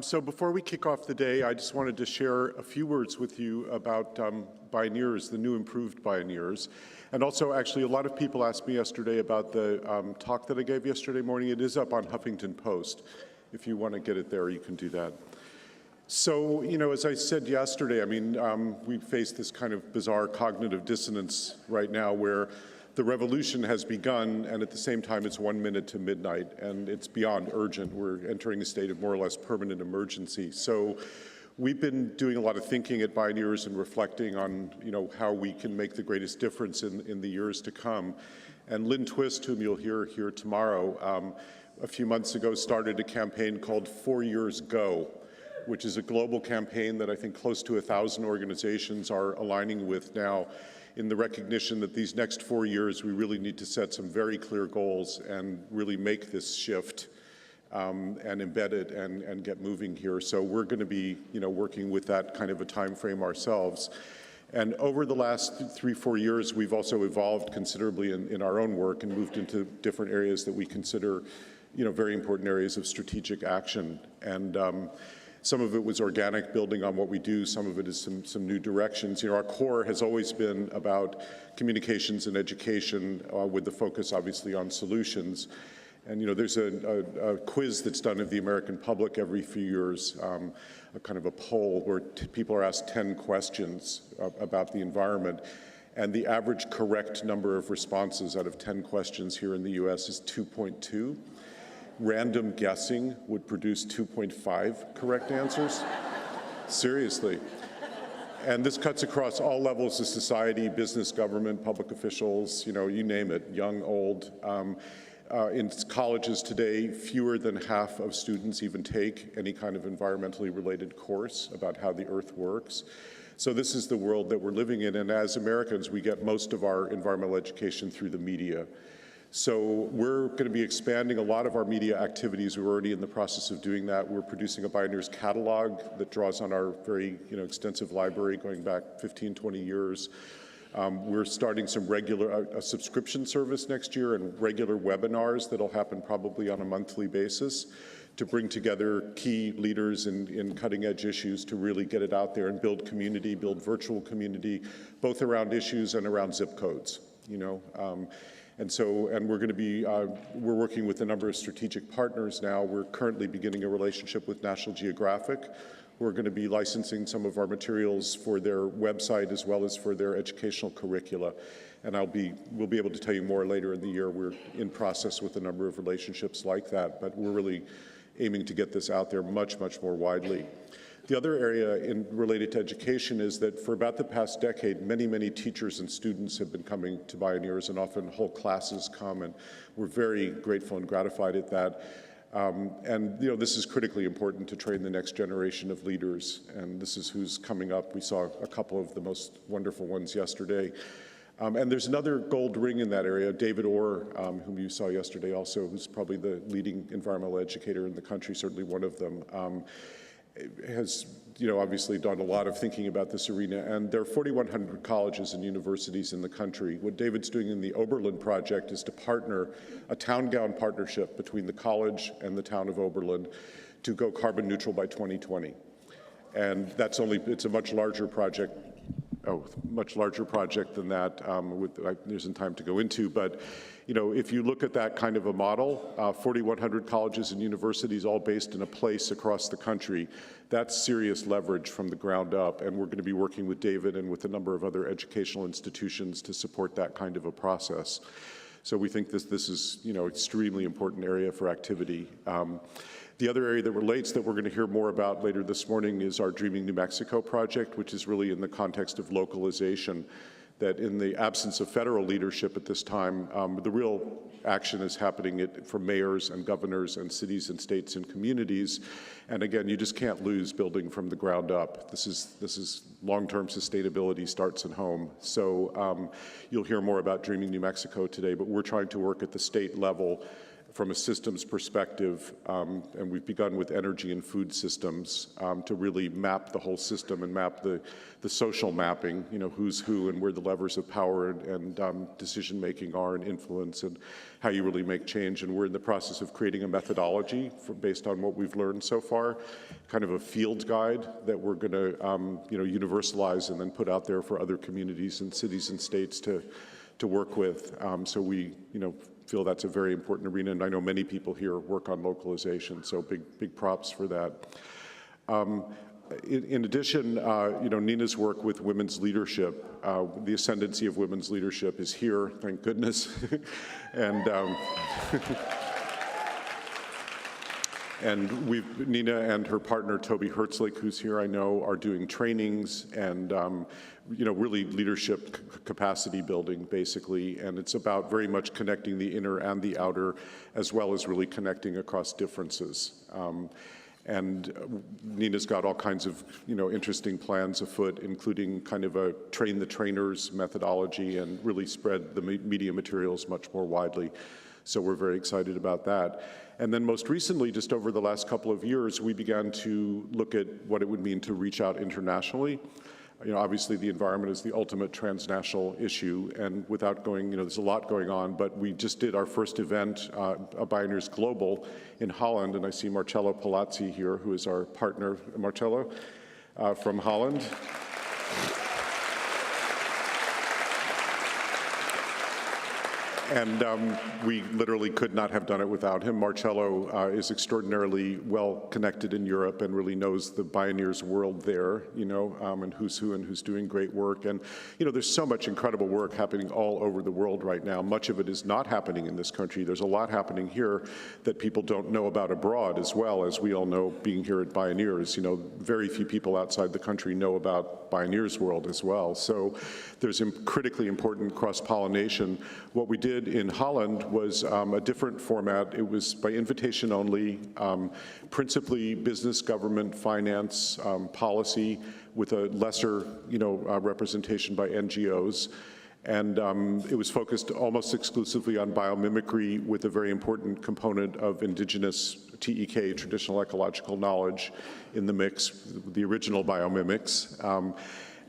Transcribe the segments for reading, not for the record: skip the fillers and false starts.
So before we kick off the day, I just wanted to share a few words with you about Bioneers, the new improved Bioneers. And also, actually, a lot of people asked me yesterday about the talk that I gave yesterday morning. It is up on Huffington Post. If you want to get it there, you can do that. So, as I said yesterday, we face this kind of bizarre cognitive dissonance right now where the revolution has begun, and at the same time, it's 1 minute to midnight, and it's beyond urgent. We're entering a state of more or less permanent emergency. So we've been doing a lot of thinking at Bioneers and reflecting on, how we can make the greatest difference in the years to come. And Lynn Twist, whom you'll hear here tomorrow, a few months ago started a campaign called 4 Years Go, which is a global campaign that I think close to 1,000 organizations are aligning with now, in the recognition that these next 4 years, we really need to set some very clear goals and really make this shift and embed it and get moving here. So we're going to be, working with that kind of a time frame ourselves. And over the last 3-4 years, we've also evolved considerably in our own work and moved into different areas that we consider, very important areas of strategic action. And some of it was organic, building on what we do. Some of it is some new directions. Our core has always been about communications and education with the focus, obviously, on solutions. And, there's a quiz that's done of the American public every few years, a kind of a poll where people are asked 10 questions about the environment. And the average correct number of responses out of 10 questions here in the US is 2.2. Random guessing would produce 2.5 correct answers. Seriously. And this cuts across all levels of society, business, government, public officials, you name it, young, old. In colleges today, fewer than half of students even take any kind of environmentally related course about how the earth works. So this is the world that we're living in, and as Americans, we get most of our environmental education through the media. So we're going to be expanding a lot of our media activities. We're already in the process of doing that. We're producing a Bioneers catalog that draws on our very extensive library going back 15, 20 years. We're starting some a subscription service next year and regular webinars that'll happen probably on a monthly basis to bring together key leaders in cutting-edge issues to really get it out there and build community, build virtual community, both around issues and around zip codes, And we're going to be, we're working with a number of strategic partners now. We're currently beginning a relationship with National Geographic. We're going to be licensing some of our materials for their website as well as for their educational curricula. And we'll be able to tell you more later in the year. We're in process with a number of relationships like that, but we're really aiming to get this out there much, much more widely. The other area related to education is that for about the past decade, many, many teachers and students have been coming to Bioneers, and often whole classes come, and we're very grateful and gratified at that. This is critically important to train the next generation of leaders, and this is who's coming up. We saw a couple of the most wonderful ones yesterday. And there's another gold ring in that area, David Orr, whom you saw yesterday also, who's probably the leading environmental educator in the country, certainly one of them. Has obviously done a lot of thinking about this arena, and there are 4,100 colleges and universities in the country. What David's doing in the Oberlin project is to partner a town-gown partnership between the college and the town of Oberlin to go carbon neutral by 2020. And it's a much larger project. Much larger project than that, there isn't time to go into, but if you look at that kind of a model, 4,100 colleges and universities all based in a place across the country, that's serious leverage from the ground up, and we're going to be working with David and with a number of other educational institutions to support that kind of a process. So we think this is extremely important area for activity. The other area that relates that we're going to hear more about later this morning is our Dreaming New Mexico project, which is really in the context of localization, that in the absence of federal leadership at this time, the real action is happening from mayors and governors and cities and states and communities. And again, you just can't lose building from the ground up. This is long-term sustainability starts at home. So you'll hear more about Dreaming New Mexico today, but we're trying to work at the state level from a systems perspective, and we've begun with energy and food systems to really map the whole system and map the social mapping, who's who and where the levers of power and decision-making are and influence and how you really make change. And we're in the process of creating a methodology based on what we've learned so far, kind of a field guide that we're going to universalize and then put out there for other communities and cities and states to work with. So we feel that's a very important arena, and I know many people here work on localization, so big props for that. In addition, Nina's work with women's leadership, the ascendancy of women's leadership is here, thank goodness. And Nina and her partner, Toby Hertzlich, who's here, I know, are doing trainings and, really leadership capacity building, basically. And it's about very much connecting the inner and the outer, as well as really connecting across differences. And Nina's got all kinds of, interesting plans afoot, including kind of a train the trainers methodology and really spread the media materials much more widely. So we're very excited about that. And then most recently, just over the last couple of years, we began to look at what it would mean to reach out internationally. Obviously the environment is the ultimate transnational issue, and without going, there's a lot going on, but we just did our first event, a Bioneers Global in Holland, and I see Marcello Palazzi here, who is our partner, Marcello, from Holland. And we literally could not have done it without him. Marcello is extraordinarily well connected in Europe and really knows the Bioneers world there, and who's who and who's doing great work. And, there's so much incredible work happening all over the world right now. Much of it is not happening in this country. There's a lot happening here that people don't know about abroad, as well as we all know being here at Bioneers. Very few people outside the country know about Bioneers world as well. So there's critically important cross-pollination. What we did in Holland was a different format. It was by invitation only, principally business, government, finance, policy, with a lesser, representation by NGOs. And it was focused almost exclusively on biomimicry, with a very important component of indigenous TEK, traditional ecological knowledge, in the mix, the original biomimics.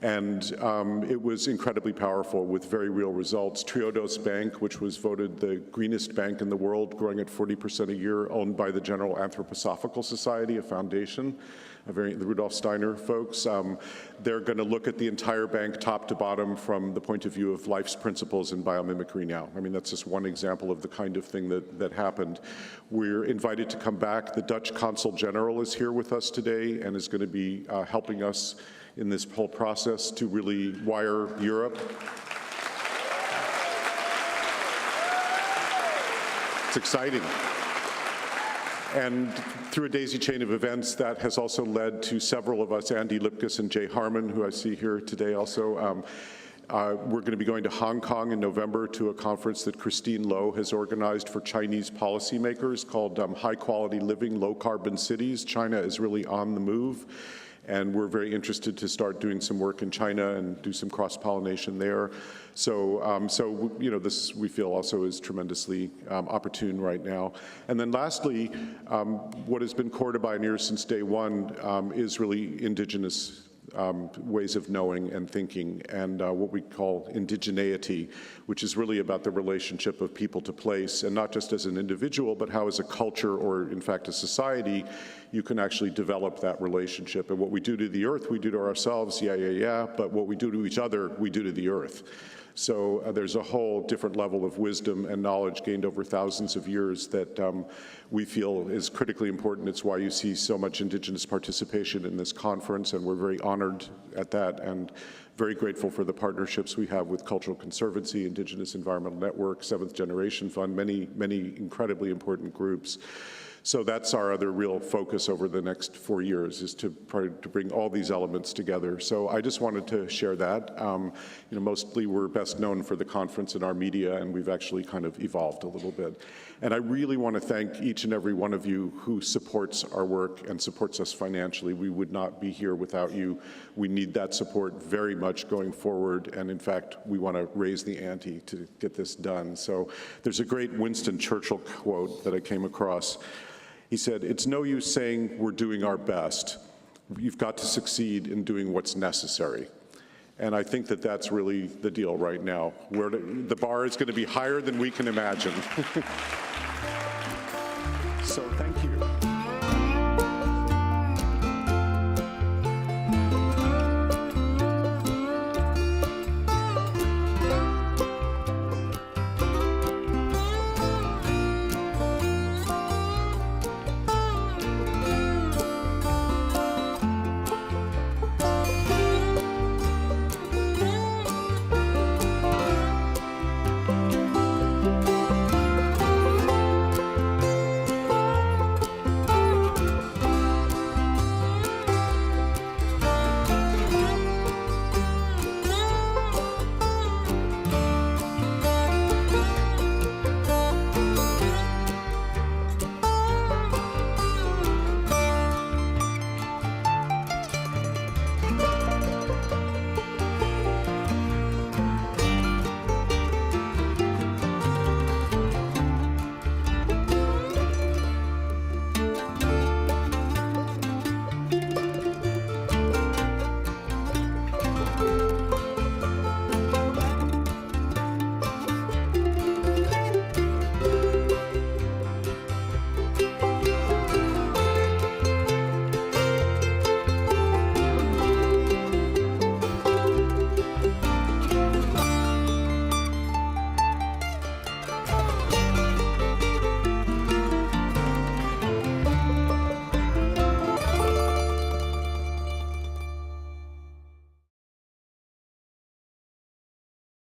It was incredibly powerful with very real results. Triodos Bank, which was voted the greenest bank in the world, growing at 40% a year, owned by the General Anthroposophical Society, a foundation, the Rudolf Steiner folks. They're going to look at the entire bank top to bottom from the point of view of life's principles in biomimicry now. I mean, that's just one example of the kind of thing that happened. We're invited to come back. The Dutch Consul General is here with us today and is going to be helping us in this whole process to really wire Europe. It's exciting. And through a daisy chain of events, that has also led to several of us, Andy Lipkis and Jay Harmon, who I see here today also. We're going to be going to Hong Kong in November to a conference that Christine Loh has organized for Chinese policymakers called High Quality Living, Low Carbon Cities. China is really on the move. And we're very interested to start doing some work in China and do some cross-pollination there. So, this we feel also is tremendously opportune right now. And then lastly, what has been core to Bioneers since day one is really indigenous ways of knowing and thinking, and what we call indigeneity, which is really about the relationship of people to place, and not just as an individual, but how as a culture, or in fact a society, you can actually develop that relationship. And what we do to the earth, we do to ourselves, but what we do to each other, we do to the earth. So there's a whole different level of wisdom and knowledge gained over thousands of years that we feel is critically important. It's why you see so much Indigenous participation in this conference, and we're very honored at that and very grateful for the partnerships we have with Cultural Conservancy, Indigenous Environmental Network, Seventh Generation Fund, many incredibly important groups. So that's our other real focus over the next 4 years, is to try to bring all these elements together. So I just wanted to share that. Mostly we're best known for the conference in our media, and we've actually kind of evolved a little bit. And I really want to thank each and every one of you who supports our work and supports us financially. We would not be here without you. We need that support very much going forward, and in fact, we want to raise the ante to get this done. So there's a great Winston Churchill quote that I came across. He said, "It's no use saying we're doing our best. You've got to succeed in doing what's necessary." And I think that that's really the deal right now. The bar is going to be higher than we can imagine. So